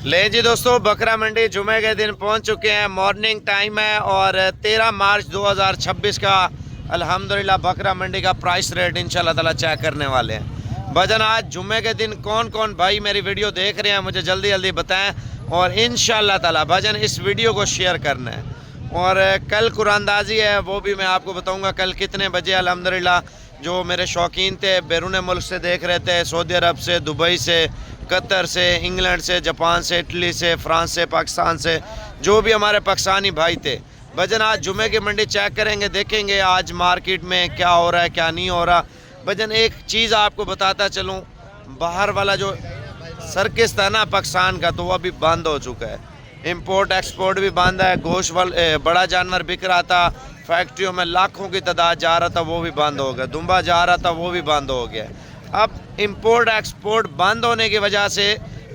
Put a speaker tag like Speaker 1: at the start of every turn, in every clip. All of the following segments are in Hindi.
Speaker 1: ले जी दोस्तों, बकरा मंडी जुमे के दिन पहुंच चुके हैं। मॉर्निंग टाइम है और 13 मार्च 2026 का अल्हम्दुलिल्लाह बकरा मंडी का प्राइस रेट इंशाल्लाह ताला चेक करने वाले हैं। भजन आज जुमे के दिन कौन कौन भाई मेरी वीडियो देख रहे हैं मुझे जल्दी जल्दी बताएं और इंशाल्लाह ताला भजन इस वीडियो को शेयर करना है। और कल कुरानदाजी है, वो भी मैं आपको बताऊँगा कल कितने बजे। अल्हम्दुलिल्लाह जो मेरे शौकीन थे, बैरून मुल्क से देख रहे थे, सऊदी अरब से, दुबई से, कतर से, इंग्लैंड से, जापान से, इटली से, फ्रांस से, पाकिस्तान से, जो भी हमारे पाकिस्तानी भाई थे, भजन आज जुमे की मंडी चेक करेंगे, देखेंगे आज मार्केट में क्या हो रहा है क्या नहीं हो रहा। भजन एक चीज़ आपको बताता चलूँ, बाहर वाला जो सर्किस था ना पाकिस्तान का, तो वो अभी बंद हो चुका है। इंपोर्ट एक्सपोर्ट भी बंद है। गोश्त बड़ा जानवर बिक रहा था, फैक्ट्रियों में लाखों की तादाद जा रहा था, वो भी बंद हो गया। दुम्बा जा रहा था, वो भी बंद हो गया। अब इंपोर्ट एक्सपोर्ट बंद होने की वजह से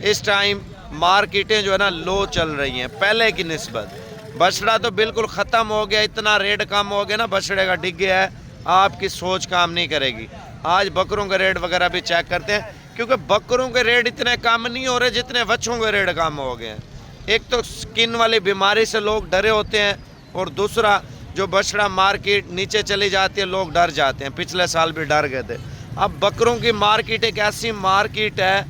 Speaker 1: इस टाइम मार्केटें जो है ना लो चल रही हैं पहले की निस्बत। बछड़ा तो बिल्कुल ख़त्म हो गया, इतना रेट कम हो गया ना बछड़े का, डिग गया है। आपकी सोच काम नहीं करेगी। आज बकरों के रेट वगैरह भी चेक करते हैं, क्योंकि बकरों के रेट इतने कम नहीं हो रहे जितने बच्चों के रेट कम हो गए हैं। एक तो स्किन वाली बीमारी से लोग डरे होते हैं, और दूसरा जो बछड़ा मार्केट नीचे चली जाती है लोग डर जाते हैं। पिछले साल भी डर गए थे। अब बकरों की मार्केट एक ऐसी मार्केट है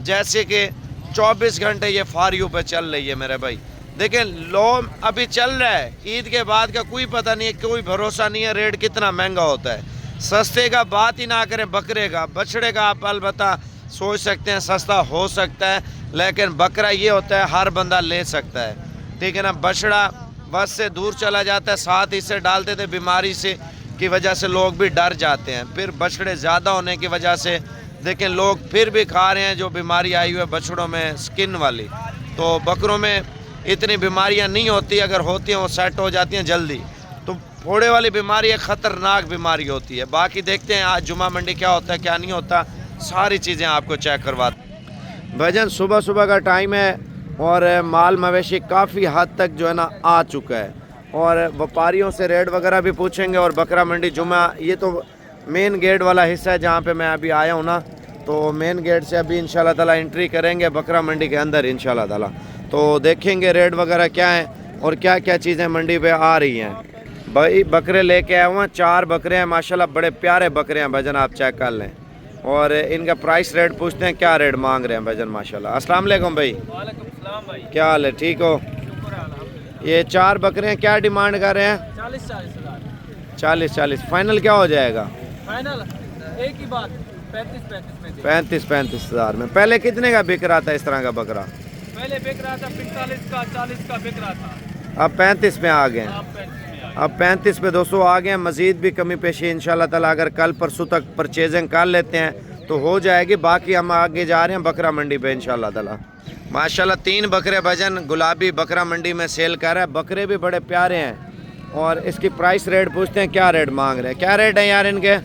Speaker 1: जैसे कि 24 घंटे ये फारियों पे चल रही है मेरे भाई। देखें लो अभी चल रहा है, ईद के बाद का कोई पता नहीं है, कोई भरोसा नहीं है रेट कितना महंगा होता है। सस्ते का बात ही ना करें, बकरे का, बछड़े का आप अलबत्ता सोच सकते हैं सस्ता हो सकता है, लेकिन बकरा ये होता है हर बंदा ले सकता है, ठीक है ना। बछड़ा बस से दूर चला जाता है, साथ ही से डालते थे, बीमारी से की वजह से लोग भी डर जाते हैं। फिर बछड़े ज़्यादा होने की वजह से देखें लोग फिर भी खा रहे हैं जो बीमारी आई हुई है बछड़ों में, स्किन वाली। तो बकरों में इतनी बीमारियां नहीं होती, अगर होती हैं वो सेट हो जाती हैं जल्दी। तो फोड़े वाली बीमारी एक ख़तरनाक बीमारी होती है। बाकी देखते हैं आज जुमा मंडी क्या होता है क्या नहीं होता, सारी चीज़ें आपको चेक करवाते। भजन सुबह सुबह का टाइम है और माल मवेशी काफ़ी हद तक जो है ना आ चुका है, और व्यापारियों से रेट वगैरह भी पूछेंगे। और बकरा मंडी जुमा, ये तो मेन गेट वाला हिस्सा है जहाँ पे मैं अभी आया हूँ ना, तो मेन गेट से अभी इंशाल्लाह ताला एंट्री करेंगे बकरा मंडी के अंदर इंशाल्लाह ताला। तो देखेंगे रेट वगैरह क्या है और क्या क्या चीज़ें मंडी पे आ रही हैं। भाई बकरे लेके आए हुए हैं, 4 बकरे हैं माशाल्लाह, बड़े प्यारे बकरे हैं भजन, आप चेक कर लें। और इनका प्राइस रेट पूछते हैं क्या रेट मांग रहे हैं भजन माशाल्लाह। अस्सलाम वालेकुम भाई, क्या हाल है, ठीक हो? ये 4 बकरे हैं, क्या डिमांड कर रहे हैं? 40-40 फाइनल क्या हो जाएगा?
Speaker 2: फाइनल एक ही बात,
Speaker 1: 35 हज़ार में। पहले कितने का बिक रहा था इस तरह का बकरा?
Speaker 2: पहले बिक रहा था 45 का, 40 का बिक रहा था।
Speaker 1: अब 35 में आ गए हैं। अब 35 पे दोस्तों आ गए हैं। मज़ीद भी कमी पेशी इंशाल्लाह ताला अगर कल परसों तक परचेजिंग कर लेते हैं तो हो जाएगी। बाकी हम आगे जा रहे हैं बकरा मंडी पे इंशाल्लाह ताला। माशाल्लाह 3 बकरे भजन गुलाबी बकरा मंडी में सेल कर रहा है। बकरे भी बड़े प्यारे हैं और इसकी प्राइस रेट पूछते हैं क्या रेट मांग रहे हैं। क्या रेट है यार इनके?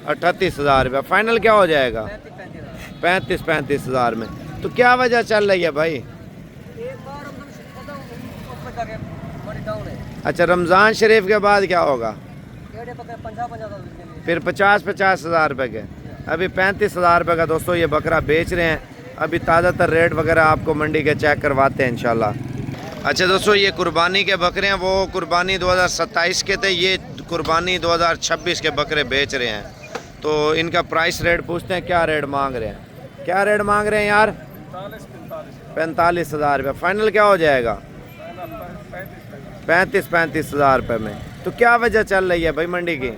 Speaker 1: 38 हज़ार रुपये। फाइनल क्या हो जाएगा? 35 हज़ार में। तो क्या वजह चल रही है भाई? अच्छा, रमज़ान शरीफ के बाद क्या होगा? फिर 50 हज़ार रुपये के। अभी 35 हज़ार रुपये का दोस्तों ये बकरा बेच रहे हैं। अभी ताज़ातर रेट वगैरह आपको मंडी के चेक करवाते हैं इंशाल्लाह। अच्छा दोस्तों, ये कुर्बानी के बकरे हैं, वो कुर्बानी 2027 के थे, ये कुर्बानी 2026 के बकरे बेच रहे हैं। तो इनका प्राइस रेट पूछते हैं क्या रेट मांग रहे हैं। क्या रेट मांग रहे हैं यार? 45 हज़ार रुपये। फाइनल क्या हो जाएगा? 35 हज़ार रुपये में। तो क्या वजह चल रही है भाई मंडी की?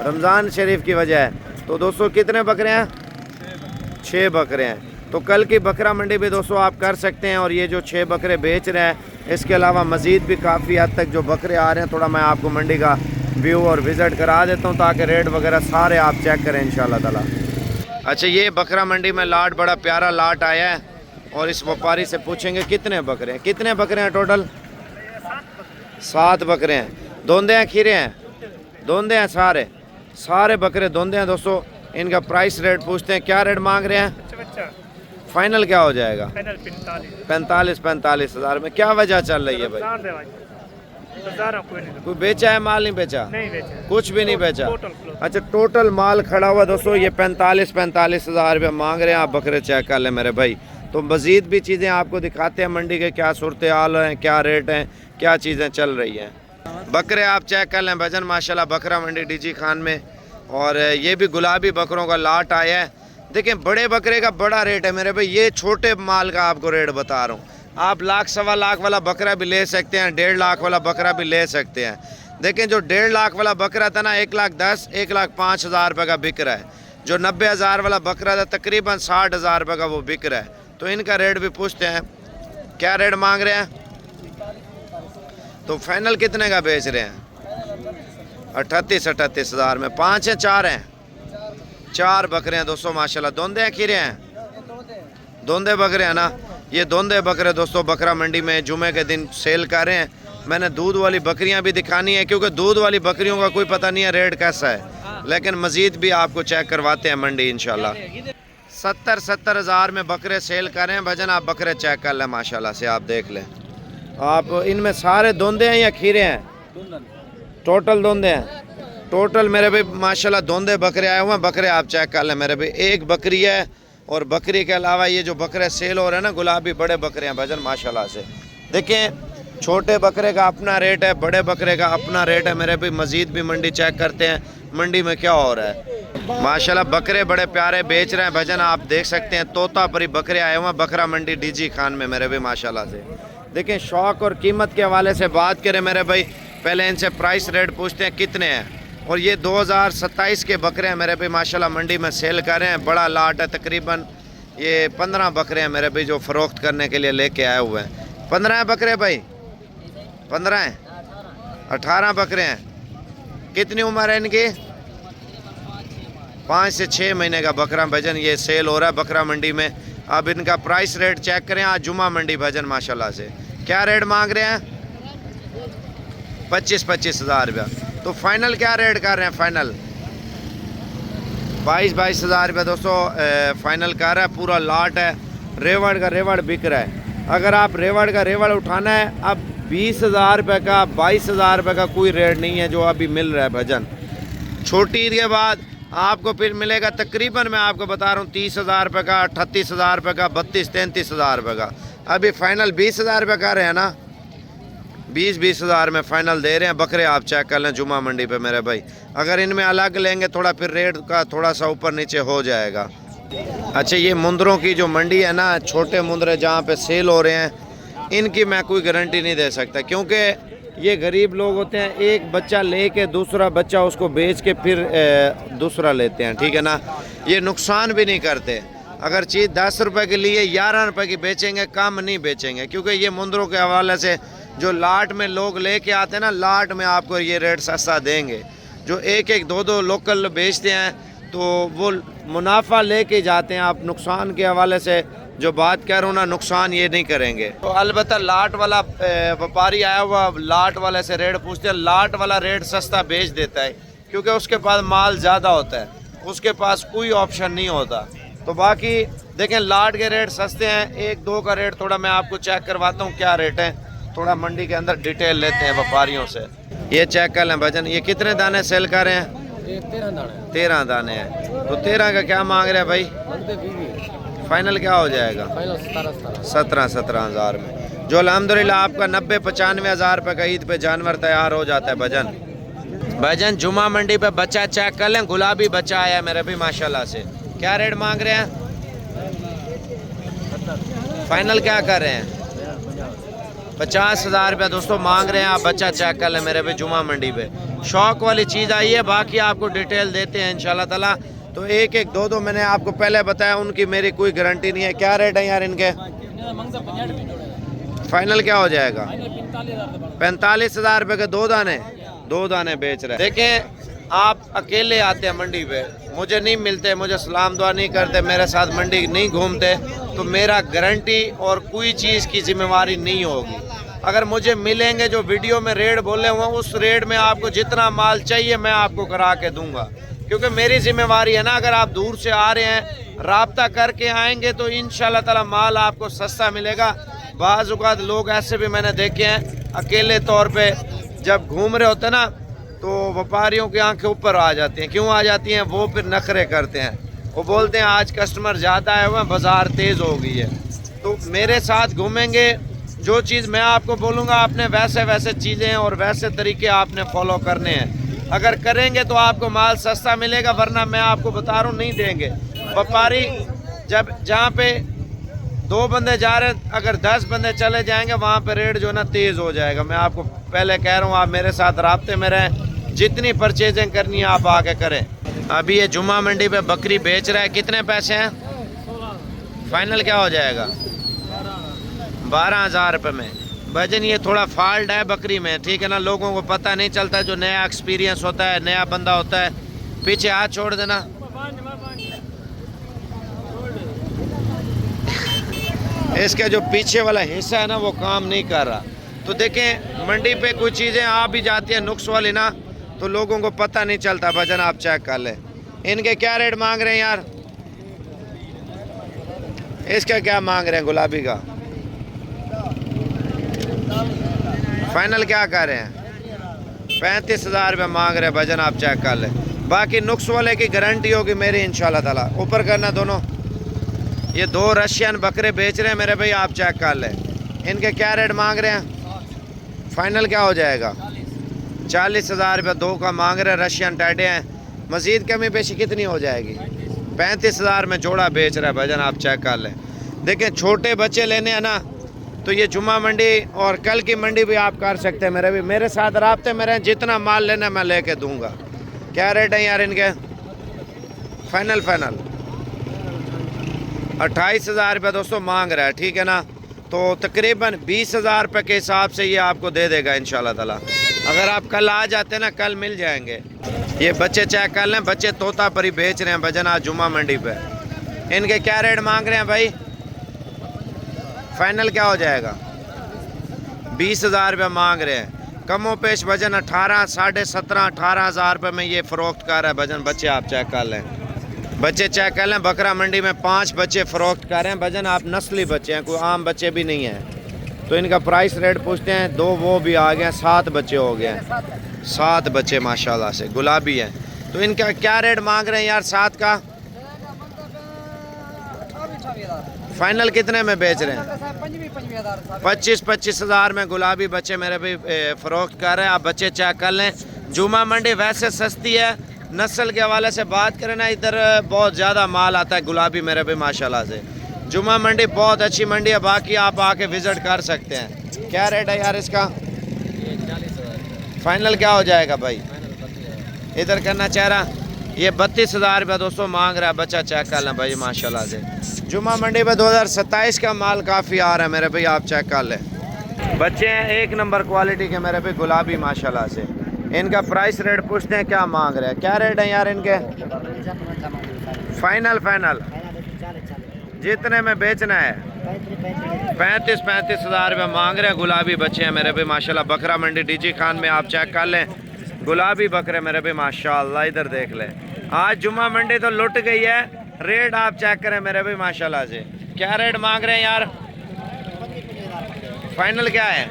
Speaker 1: रमज़ान शरीफ की वजह है। तो दोस्तों कितने बकरे हैं? 6 बकरे हैं। तो कल की बकरा मंडी भी दोस्तों आप कर सकते हैं। और ये जो 6 बकरे बेच रहे हैं, इसके अलावा मज़ीद भी काफ़ी हद तक जो बकरे आ रहे हैं, थोड़ा मैं आपको मंडी का व्यू और विज़िट करा देता हूँ ताकि रेट वगैरह सारे आप चेक करें इंशाल्लाह ताला। अच्छा, ये बकरा मंडी में लाट बड़ा प्यारा लाट आया है और इस व्यापारी से पूछेंगे कितने बकरे हैं। कितने बकरे हैं टोटल? 7 बकरे हैं। धोंदे हैं, खीरे हैं? धोंदे हैं, सारे बकरे धोंदे हैं दोस्तों। इनका प्राइस रेट पूछते हैं क्या रेट मांग रहे हैं। फाइनल क्या हो जाएगा? 45 हज़ार में। क्या वजह चल रही है भाई?
Speaker 2: बता रहा हूँ, कोई नहीं
Speaker 1: कोई बेचा है माल, नहीं बेचा?
Speaker 2: नहीं बेचा,
Speaker 1: कुछ भी नहीं बेचा।
Speaker 2: Total close.
Speaker 1: अच्छा, टोटल माल खड़ा हुआ दोस्तों, ये 45 हज़ार रुपये मांग रहे हैं। आप बकरे चेक कर लें मेरे भाई। तो मज़ीद भी चीज़ें आपको दिखाते हैं मंडी के, क्या सूरत हाल है, क्या रेट हैं, क्या चीज़ें चल रही हैं। बकरे आप चेक कर लें भजन, माशाल्लाह बकरा मंडी डीजी खान में। और ये भी गुलाबी बकरों का लाट आया है। देखें, बड़े बकरे का बड़ा रेट है मेरे भाई, ये छोटे माल का आपको रेट बता रहा हूँ। आप लाख सवा लाख वाला बकरा भी ले सकते हैं, 1.5 लाख वाला बकरा भी ले सकते हैं। देखें, जो 1.5 लाख वाला बकरा था ना, 1,10,000 1,05,000 रुपये का बिक रहा है। जो 90,000 वाला बकरा था तकरीबन 60,000 रुपये का वो बिक रहा है। तो इनका रेट भी पूछते हैं, क्या रेट मांग रहे हैं? तो फाइनल कितने का बेच रहे हैं? 38 हज़ार में। 5 हैं, 4 हैं? 4 बकरे हैं दोस्तों माशाल्लाह। दोंदे हैं, खीरे हैं? दोंदे बकरे हैं ना। ये दोंदे बकरे दोस्तों बकरा मंडी में जुमे के दिन सेल कर रहे हैं। मैंने दूध वाली बकरियां भी दिखानी है, क्योंकि दूध वाली बकरियों का कोई पता नहीं है रेट कैसा है, लेकिन मज़ीद भी आपको चेक करवाते हैं मंडी इंशाल्लाह। 70 हज़ार में बकरे सेल कर रहे हैं भजन। आप बकरे चेक कर लें माशाल्लाह से, आप देख लें। आप इनमें सारे दोंदे हैं या खीरे हैं? टोटल दोंदे हैं। टोटल मेरे भाई माशाल्लाह दोंदे बकरे आए हुए हैं। बकरे आप चेक कर लें मेरे भाई, एक बकरी है। और बकरी के अलावा ये जो बकरे सेल हो रहे हैं ना, गुलाबी बड़े बकरे हैं भजन माशाल्लाह से। देखें, छोटे बकरे का अपना रेट है, बड़े बकरे का अपना रेट है मेरे भाई। मज़ीद भी मंडी चेक करते हैं, मंडी में क्या हो रहा है। माशाल्लाह बकरे बड़े प्यारे बेच रहे हैं भजन, आप देख सकते हैं। तोता परी बकरे आए हुए हैं बकरा मंडी डीजी खान में मेरे भाई माशाल्लाह से। देखें, शौक और कीमत के हवाले से बात करें मेरे भाई, पहले इनसे प्राइस रेट पूछते हैं कितने हैं। और ये 2027 के बकरे हैं मेरे भाई माशाल्लाह, मंडी में सेल कर रहे हैं। बड़ा लाट है, तकरीबन ये 15 बकरे हैं मेरे भाई जो फ़रोख्त करने के लिए लेके आए हुए हैं। 15 हैं बकरे भाई? 15 हैं? 18 बकरे हैं। कितनी उम्र है इनकी? 5 से 6 महीने का बकरा भजन ये सेल हो रहा है बकरा मंडी में। अब इनका प्राइस रेट चेक करें। आज जुमा मंडी भजन माशाल्लाह से। क्या रेट मांग रहे हैं? 25 हज़ार रुपया। तो फाइनल क्या रेट कर रहे हैं? फाइनल 22 हज़ार रुपये दोस्तों फाइनल कर रहा है। पूरा लाट है, रेवड़ का रेवड़ बिक रहा है। अगर आप रेवड़ का रेवड़ उठाना है, अब 20,000 रुपये का, 22,000 रुपये का कोई रेट नहीं है जो अभी मिल रहा है भजन। छोटी ईद के बाद आपको फिर मिलेगा तकरीबन, मैं आपको बता रहा हूँ, 30,000 रुपये का, 38,000 रुपये का, 32-33 हज़ार रुपये का। अभी फाइनल 20,000 रुपये कर रहे हैं ना, 20 हज़ार में फ़ाइनल दे रहे हैं बकरे। आप चेक कर लें जुमा मंडी पे मेरे भाई। अगर इनमें अलग लेंगे थोड़ा, फिर रेट का थोड़ा सा ऊपर नीचे हो जाएगा। अच्छा, ये मुंदरों की जो मंडी है ना, छोटे मुंदरे जहाँ पे सेल हो रहे हैं, इनकी मैं कोई गारंटी नहीं दे सकता, क्योंकि ये गरीब लोग होते हैं। एक बच्चा लेके दूसरा बच्चा उसको बेच के फिर दूसरा लेते हैं, ठीक है ना। ये नुकसान भी नहीं करते। अगर चीज़ 10 रुपये के लिए 11 रुपये की बेचेंगे, कम नहीं बेचेंगे, क्योंकि ये मुंदरों के हवाले से जो लाट में लोग लेके आते हैं ना, लाट में आपको ये रेट सस्ता देंगे। जो 1-1, 2-2 लोकल बेचते हैं तो वो मुनाफा लेके जाते हैं। आप नुकसान के हवाले से जो बात कह रहा हूँ ना, नुकसान ये नहीं करेंगे। तो अलबत्ता लाट वाला व्यापारी आया हुआ, लाट वाले से रेट पूछते हैं। लाट वाला रेट सस्ता बेच देता है, क्योंकि उसके पास माल ज़्यादा होता है, उसके पास कोई ऑप्शन नहीं होता। तो बाकी देखें, लाट के रेट सस्ते हैं। 1-2 का रेट थोड़ा मैं आपको चेक करवाता हूँ क्या रेट है। थोड़ा मंडी के अंदर डिटेल लेते हैं व्यापारियों से। ये चेक कर लें भजन, ये कितने दाने सेल कर रहे हैं? 13 दाने हैं। तो 13 का क्या मांग रहे हैं भाई? फाइनल क्या हो जाएगा? 17 हज़ार में, जो अल्हम्दुलिल्लाह आपका 90-95 हज़ार रुपये का ईद पे जानवर तैयार हो जाता है भजन। जुमा मंडी पे बच्चा चेक कर लें, गुलाबी बच्चा आया है मेरे भी माशाल्लाह से। क्या रेट मांग रहे हैं? फाइनल क्या कर रहे हैं? 50 हज़ार रुपया दोस्तों मांग रहे हैं। आप बच्चा चेक कर लें मेरे पे जुमा मंडी पे। शौक वाली चीज़ आई है, बाकी आपको डिटेल देते हैं इंशाल्लाह ताला। तो 1-1, 2-2 मैंने आपको पहले बताया, उनकी मेरी कोई गारंटी नहीं है। क्या रेट है यार इनके? फाइनल क्या हो जाएगा? 45 हज़ार रुपये के 2 दाने बेच रहे हैं। देखें, आप अकेले आते हैं मंडी पे, मुझे नहीं मिलते, मुझे सलाम दुआ नहीं करते, मेरे साथ मंडी नहीं घूमते, तो मेरा गारंटी और कोई चीज़ की जिम्मेवारी नहीं होगी। अगर मुझे मिलेंगे जो वीडियो में रेट बोले हुए हैं, उस रेट में आपको जितना माल चाहिए मैं आपको करा के दूंगा, क्योंकि मेरी जिम्मेवारी है ना। अगर आप दूर से आ रहे हैं, राब्ता करके आएंगे तो इंशाल्लाह ताला माल आपको सस्ता मिलेगा। बाज़ औक़ात लोग ऐसे भी मैंने देखे हैं, अकेले तौर पे जब घूम रहे होते हैं ना तो व्यापारियों की आंखें ऊपर आ जाती हैं। क्यों आ जाती हैं? वो फिर नखरे करते हैं, वो बोलते हैं आज कस्टमर ज़्यादा है, वह बाज़ार तेज़ हो गई है। तो मेरे साथ घूमेंगे, जो चीज़ मैं आपको बोलूँगा आपने वैसे वैसे चीज़ें और वैसे तरीके आपने फॉलो करने हैं। अगर करेंगे तो आपको माल सस्ता मिलेगा, वरना मैं आपको बता रहा हूँ नहीं देंगे। व्यापारी जब जहाँ पे 2 बंदे जा रहे हैं, अगर 10 बंदे चले जाएंगे वहाँ पे रेट जो है ना तेज़ हो जाएगा। मैं आपको पहले कह रहा हूँ, आप मेरे साथ राब्ते में रहें, जितनी परचेजिंग करनी है आप आके करें। अभी ये जुम्मा मंडी पे बकरी बेच रहा है, कितने पैसे हैं? फाइनल क्या हो जाएगा? 12,000 रुपये में। भजन ये थोड़ा फॉल्ट है बकरी में, ठीक है ना, लोगों को पता नहीं चलता। जो नया एक्सपीरियंस होता है, नया बंदा होता है, पीछे हाथ छोड़ देना। इसका जो पीछे वाला हिस्सा है ना वो काम नहीं कर रहा। तो देखें मंडी पे कुछ चीज़ें आ भी जाती हैं नुक्स वाली ना, तो लोगों को पता नहीं चलता। भजन आप चेक कर लें। इनके क्या रेट मांग रहे हैं यार? इसका क्या मांग रहे हैं गुलाबी का? फाइनल क्या कर रहे हैं? 35,000 रुपये मांग रहे हैं। भजन आप चेक कर लें। बाकी नुक्स वाले की गारंटी होगी मेरी इंशाल्लाह ताला। ऊपर करना दोनों। ये 2 रशियन बकरे बेच रहे हैं मेरे भाई, आप चेक कर लें। इनके क्या रेट मांग रहे हैं? फाइनल क्या हो जाएगा? 40,000 रुपये 2 का मांग रहे हैं। रशियन टैडे हैं। मज़ीद कमी पेशी कितनी हो जाएगी? 35,000 में जोड़ा बेच रहा है। भजन आप चेक कर लें। देखें छोटे बच्चे लेने हैं ना, तो ये जुम्मा मंडी और कल की मंडी भी आप कर सकते हैं मेरे भी। मेरे साथ राब्ते में रहें, जितना माल लेना मैं लेके दूंगा। क्या रेट है यार इनके? फाइनल 28,000 रुपये दोस्तों मांग रहा है, ठीक है ना। तो तकरीबन 20,000 रुपये के हिसाब से ये आपको दे देगा इंशाल्लाह ताला। अगर आप कल आ जाते ना, कल मिल जाएंगे। ये बच्चे चेक कर लें, बच्चे तोता परी बेच रहे हैं भजन आज जुम्मा मंडी पे। इनके क्या रेट मांग रहे हैं भाई? फाइनल क्या हो जाएगा? 20,000 रुपये मांग रहे हैं। कमो पेश भजन 18, 17,500, 18,000 रुपये में ये फ़रोख्त कर रहा है भजन। बच्चे आप चेक कर लें, बच्चे चेक कर लें। बकरा मंडी में 5 बच्चे फ़रोख्त कर रहे हैं भजन। आप नस्ली बच्चे हैं, कोई आम बच्चे भी नहीं हैं। तो इनका प्राइस रेट पूछते हैं। 2 वो भी आ गए हैं, 7 बच्चे हो गए हैं। 7 बच्चे माशाल्लाह से गुलाबी हैं। तो इनका क्या रेट मांग रहे हैं यार 7 का? फाइनल कितने में बेच रहे हैं? 25,000 में गुलाबी बच्चे मेरे भी फ़रोख्त कर रहे हैं। आप बच्चे चेक कर लें। जुम्मा मंडी वैसे सस्ती है, नस्ल के हवाले से बात करें ना, इधर बहुत ज़्यादा माल आता है गुलाबी मेरे भी माशाल्लाह से। जुम्मा मंडी बहुत अच्छी मंडी है। बाकी आप आके विज़िट कर सकते हैं। क्या रेट है यार इसका? फाइनल क्या हो जाएगा भाई? इधर करना चाह रहा। ये 32,000 रुपये दोस्तों मांग रहा है। बच्चा चेक कर लें भाई माशाल्लाह से। जुम्मा मंडी पे 2027 का माल काफ़ी आ रहा है मेरे भाई, आप चेक कर लें। बच्चे हैं 1 नंबर क्वालिटी के मेरे भाई गुलाबी माशाल्लाह से। इनका प्राइस रेट पूछते हैं क्या मांग रहे हैं? क्या रेट है यार इनके? फाइनल जितने में बेचना है? 35,000 रुपये मांग रहे हैं। गुलाबी बच्चे हैं मेरे भाई माशाल्लाह। बकरा मंडी डीजी खान में आप चेक कर लें। गुलाबी बकरे मेरे भाई माशाल्लाह, इधर देख लें। आज जुम्मा मंडी तो लुट गई है। रेट आप चेक करें मेरे भाई माशाल्लाह से। क्या रेट मांग रहे हैं यार? फाइनल क्या है?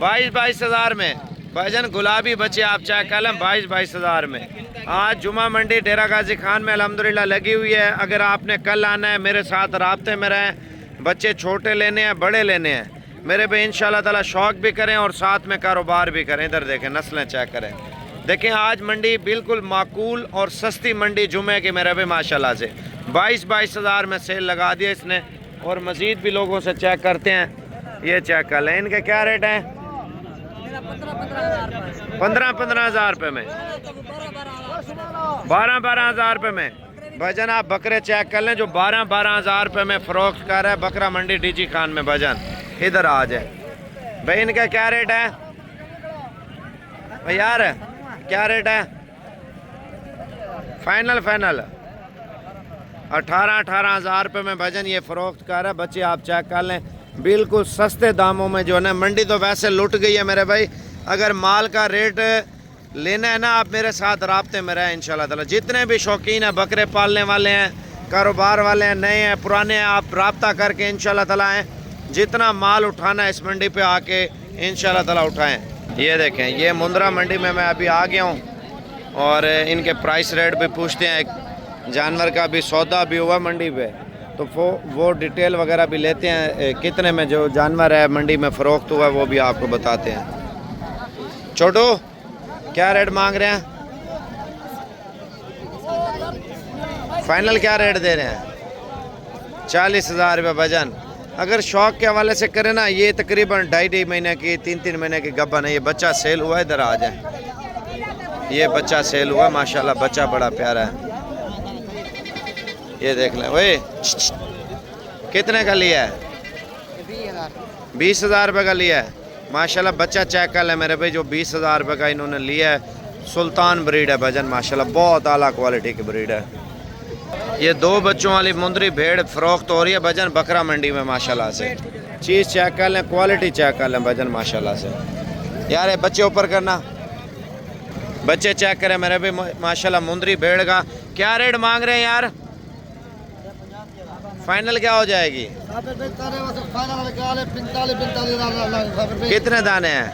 Speaker 1: 22,000 में भजन गुलाबी बच्चे आप चेक कर लें। 22,000 में आज जुम्मा मंडी डेरा गाजी खान में अल्हम्दुलिल्लाह लगी हुई है। अगर आपने कल आना है मेरे साथ राब्ते में रहें। बच्चे छोटे लेने हैं, बड़े लेने हैं मेरे भाई, इंशाल्लाह ताला शौक भी करें और साथ में कारोबार भी करें। इधर देखें, नस्लें चेक करें। देखें आज मंडी बिल्कुल माकूल और सस्ती मंडी जुमे की मेरे भाई माशाल्लाह से। 22,000 में सेल लगा दिया इसने। और मज़ीद भी लोगों से चेक करते हैं। ये चेक कर लें। इनके क्या रेट हैं? 15,000 रुपये में। 12,000 रुपये में भजन। आप बकरे चेक कर लें जो 12,000 रुपये में फ़रोख्त कर रहा है बकरा मंडी डीजी खान में भजन। इधर आ जाए भाई। इनका क्या रेट है भाई यार? क्या रेट है? फाइनल 18,000 रुपये में भजन ये फ़रोख्त कर रहा है। बच्चे आप चेक कर लें, बिल्कुल सस्ते दामों में जो है ना। मंडी तो वैसे लुट गई है मेरे भाई। अगर माल का रेट लेना है ना, आप मेरे साथ राब्ते में रहें इंशाल्लाह ताला। जितने भी शौकीन हैं, बकरे पालने वाले हैं, कारोबार वाले हैं, नए हैं, पुराने हैं, आप राब्ता करके इंशाल्लाह ताला आएँ। जितना माल उठाना है इस मंडी पे आके इंशाल्लाह ताला उठाएं। ये देखें, ये मुंद्रा मंडी में मैं अभी आ गया हूँ और इनके प्राइस रेट भी पूछते हैं। एक जानवर का भी सौदा भी हुआ मंडी पे, तो वो डिटेल वगैरह भी लेते हैं। कितने में जो जानवर है मंडी में फ़रोख्त हुआ वो भी आपको बताते हैं। छोटू, क्या रेट मांग रहे हैं? फाइनल क्या रेट दे रहे हैं? 40,000 रुपये वजन। अगर शौक के हवाले से करें ना, ये तकरीबन 2.5 महीने की 3 महीने की गब्बन है। ये बच्चा सेल हुआ है, इधर आ जाए। ये बच्चा सेल हुआ माशाल्लाह, बच्चा बड़ा प्यारा है। ये देख लें। वही कितने का लिया है? 20,000 रुपये का लिया है माशाल्लाह। बच्चा चेक कर लें मेरे भाई, जो 20,000 रुपये का इन्होंने लिया है। सुल्तान ब्रीड है भजन माशाल्लाह, बहुत आला क्वालिटी की ब्रीड है। ये 2 बच्चों वाली मुंदरी भेड़ फ़रोख्त हो रही है भजन बकरा मंडी में माशाल्लाह से। चीज़ चेक कर लें, क्वालिटी चेक कर लें भजन माशाल्लाह से। यार ये बच्चे ऊपर करना, बच्चे चेक करें मेरे भाई माशाल्लाह। मुंदरी भेड़ का क्या रेट मांग रहे हैं यार? फाइनल क्या हो जाएगी? कितने दाने हैं?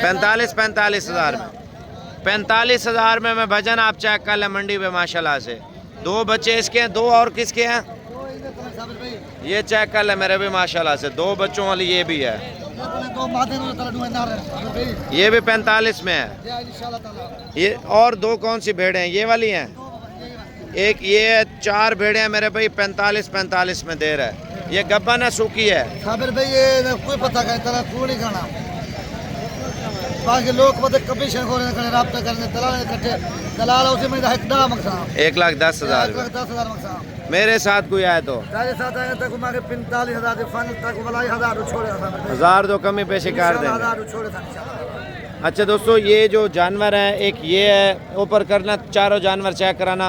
Speaker 1: 45,000 में। 45,000 में मैं भजन आप चेक कर लें मंडी पे माशाल्लाह से। 2 बच्चे इसके हैं, 2 और किसके हैं? ये चेक कर लें मेरे भी माशाल्लाह से। 2 बच्चों वाली ये भी है, ये भी 45 में है। ये और 2 कौन सी भेड़ें हैं? ये वाली हैं। एक ये 4 भेड़ें हैं मेरे भाई, 45 में दे रहा है। ये गब्बन है, सूखी है।
Speaker 3: कोई पता नहीं खाना, बाकी लोग कमीशन रब्ता करने दलाल उसी में
Speaker 1: 1,10,000। मेरे साथ कोई आए तो 1,000 तो कमी पेशी कर देंगे। अच्छा दोस्तों, ये जो जानवर है, एक ये है ऊपर करना, चारों जानवर चेक कराना।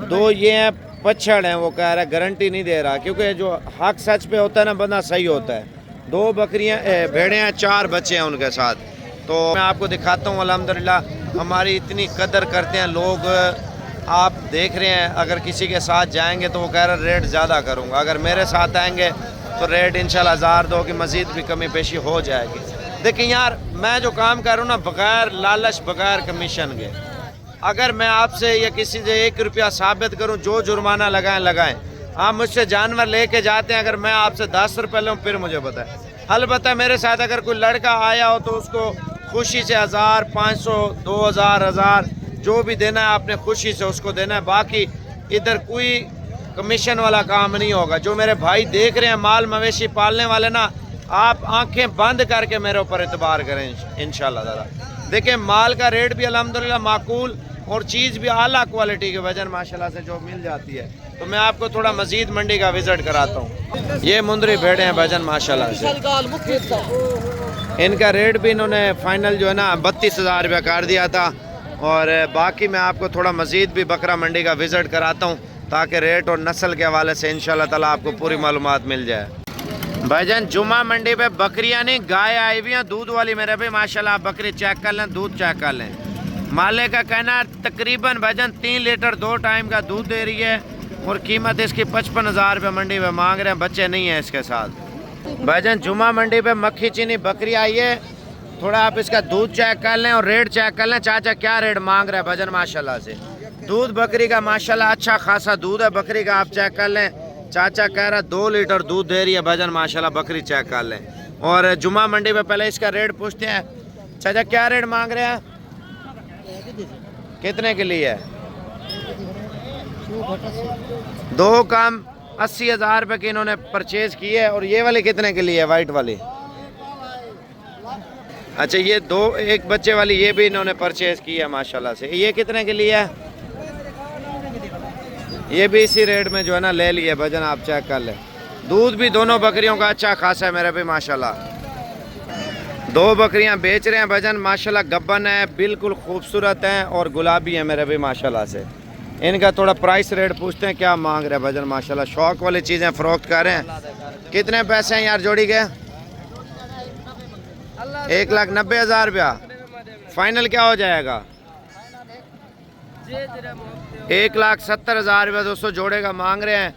Speaker 1: 2 ये हैं, पछड़ हैं। वो कह रहा है गारंटी नहीं दे रहा, क्योंकि जो हक सच पे होता है ना बंदा सही होता है। 2 बकरियां भेड़े हैं, 4 बच्चे हैं उनके साथ। तो मैं आपको दिखाता हूँ। अल्हम्दुलिल्लाह हमारी इतनी कदर करते हैं लोग। आप देख रहे हैं, अगर किसी के साथ जाएंगे तो वो कह रहा है रेट ज़्यादा करूँगा। अगर मेरे साथ आएंगे तो रेट इंशाल्लाह 1,000-2 की मज़ीद भी कमी पेशी हो जाएगी। देखिए यार, मैं जो काम कर रहा हूँ ना, बग़ैर लालच, बग़ैर कमीशन के, अगर मैं आपसे या किसी से 1 रुपया साबित करूँ, जो जुर्माना लगाएं। आप मुझसे जानवर लेके जाते हैं, अगर मैं आपसे 10 रुपये लूँ फिर मुझे बताएं। अलबत्ता मेरे साथ अगर कोई लड़का आया हो तो उसको खुशी से 1,000, 500, 2,000, 1,000 जो भी देना है आपने खुशी से उसको देना है। बाकी इधर कोई कमीशन वाला काम नहीं होगा। जो मेरे भाई देख रहे हैं माल मवेशी पालने वाले ना, आप आंखें बंद करके मेरे ऊपर इतबार करें इंशाल्लाह ताला। देखिए माल का रेट भी अल्हम्दुलिल्लाह माकूल और चीज़ भी आला क्वालिटी के वजन माशाल्लाह से जो मिल जाती है। तो मैं आपको थोड़ा मजीद मंडी का विजिट कराता हूँ। ये मुंदरी भेड़े हैं भजन माशाल्लाह से। इनका रेट भी इन्होंने फाइनल जो है ना 32,000 रुपया कर दिया था। और बाकी मैं आपको थोड़ा मजीद भी बकरा मंडी का विजिट कराता हूँ, ताकि रेट और नस्ल के हवाले से इंशाल्लाह ताला आपको पूरी मालूमात मिल जाए। भाईजान जुमा मंडी पे बकरियां नहीं, गाय आई हुई हैं दूध वाली मेरे भाई माशाल्लाह। आप बकरी चेक कर लें, दूध चेक कर लें। माले का कहना है तकरीबन भाईजान 3 लीटर 2 टाइम का दूध दे रही है। और कीमत इसकी 55,000 रुपये मंडी में मांग रहे हैं। बच्चे नहीं हैं इसके साथ। भाईजान जुमा मंडी पे मक्खी चीनी बकरी आई है। थोड़ा आप इसका दूध चेक कर लें और रेट चेक कर लें। चाचा क्या रेट मांग रहे हैं भजन माशाल्लाह से? दूध बकरी का माशाल्लाह अच्छा खासा दूध है बकरी का, आप चेक कर लें। चाचा कह रहा है 2 लीटर दूध दे रही है भजन माशाल्लाह। बकरी चेक कर लें। और जुमा मंडी पे पहले इसका रेट पूछते हैं। चाचा क्या रेट मांग रहे हैं? कितने के लिए? 2 कम 80,000 रुपये की इन्होंने परचेज की है। और ये वाली कितने के लिए है? वाइट वाली। अच्छा ये 2 एक बच्चे वाली ये भी इन्होंने परचेज की है माशाल्लाह से। ये कितने के लिए है? ये भी इसी रेट में जो है ना ले लिए भजन, आप चेक कर लें। दूध भी दोनों बकरियों का अच्छा खासा है मेरे भी माशाल्लाह। 2 बकरियां बेच रहे हैं भजन माशाल्लाह। गब्बन है, बिल्कुल खूबसूरत हैं और गुलाबी है मेरे भी माशाल्लाह से। इनका थोड़ा प्राइस रेट पूछते हैं क्या मांग रहे हैं भजन माशाल्लाह। शौक वाली चीज़ें फ़रोख्त कर रहे हैं। कितने पैसे हैं यार जोड़ी के? 1,90,000 रुपया। फाइनल क्या हो जाएगा? 1,70,000 रुपया दोस्तों जोड़े का मांग रहे हैं।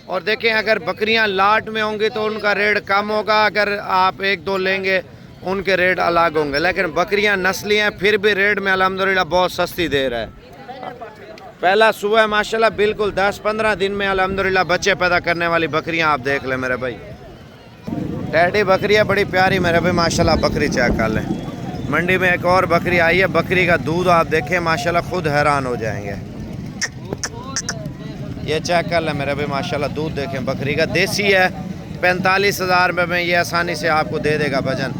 Speaker 1: और देखें अगर बकरियां लाट में होंगी तो उनका रेट कम होगा, अगर आप एक दो लेंगे उनके रेट अलग होंगे, लेकिन बकरियां नस्ली हैं फिर भी रेट में अल्हम्दुलिल्लाह बहुत सस्ती दे रहा है। पहला सुबह माशाल्लाह बिल्कुल 10-15 दिन में अल्हम्दुलिल्लाह बच्चे पैदा करने वाली बकरियां आप देख लें मेरे भाई। टैडी बकरी है बड़ी प्यारी मेरे भाई माशाल्लाह, बकरी चेक कर लें। मंडी में एक और बकरी आई है, बकरी का दूध आप देखें माशाल्लाह खुद हैरान हो जाएंगे। ये चेक कर लें मेरे भाई माशाल्लाह, दूध देखें बकरी का, देसी है। 45,000 रुपये में ये आसानी से आपको दे देगा वजन।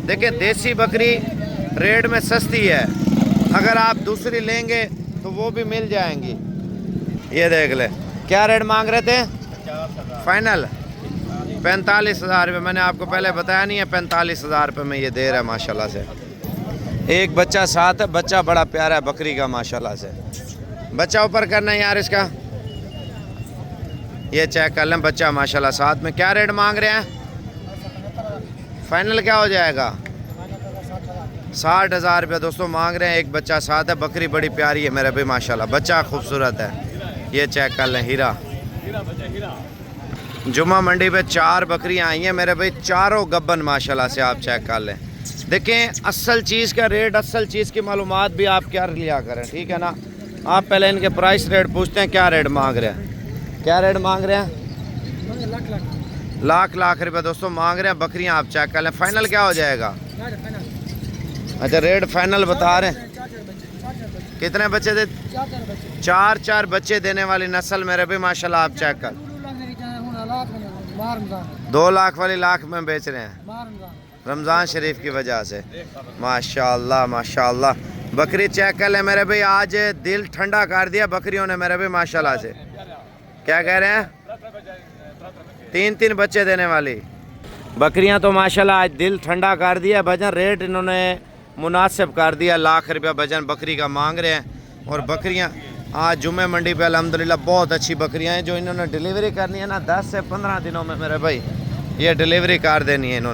Speaker 1: देखिए देसी बकरी रेट में सस्ती है, अगर आप दूसरी लेंगे तो वो भी मिल जाएंगी। ये देख ले, क्या रेट मांग रहे थे? फाइनल 45,000 रुपये, मैंने आपको पहले बताया नहीं है 45,000 रुपये में ये दे रहा है माशाल्लाह से। एक बच्चा साथ है, बच्चा बड़ा प्यारा है बकरी का माशाल्लाह से। बच्चा ऊपर करना है यार इसका, ये चेक कर लें बच्चा माशाल्लाह साथ में। क्या रेट मांग रहे हैं? फाइनल क्या हो जाएगा? 60,000 रुपये दोस्तों मांग रहे हैं। एक बच्चा साथ है, बकरी बड़ी प्यारी है मेरे भाई माशाल्लाह, बच्चा खूबसूरत है। ये चेक कर लें हीरा। जुमा मंडी पे 4 बकरियां आई हैं मेरे भाई, चारों गब्बन माशाल्लाह से, आप चेक कर लें। देखें असल चीज़ का रेट, असल चीज़ की मालूमात भी आप क्या लिया करें, ठीक है ना। आप पहले इनके प्राइस रेट पूछते हैं, क्या रेट मांग रहे हैं? क्या रेट मांग रहे हैं? लाख रुपए दोस्तों मांग रहे हैं बकरियां, आप चेक कर लें। फाइनल क्या हो जाएगा? अच्छा रेट फाइनल बता रहे हैं। कितने बच्चे दे? 4 बच्चे देने वाली नस्ल मेरे भी माशाल्लाह, आप चेक कर। 2 लाख वाली लाख में बेच रहे हैं रमज़ान शरीफ की वजह से। माशाल्लाह माशाल्लाह, बकरी चेक कर ले मेरे भाई, आज दिल ठंडा कर दिया बकरियों ने मेरे भाई माशाल्लाह से। क्या कह रहे हैं? 3 बच्चे देने वाली बकरियां तो माशाल्लाह आज दिल ठंडा कर दिया। वजन रेट इन्होंने मुनासिब कर दिया, लाख रुपया वजन बकरी का मांग रहे हैं। और बकरियां आज जुम्मे मंडी पे अल्हम्दुलिल्लाह बहुत अच्छी बकरियां हैं, जो इन्होंने डिलीवरी करनी है ना 10 से 15 दिनों में मेरे भाई, ये डिलीवरी कर देनी है इन्होंने।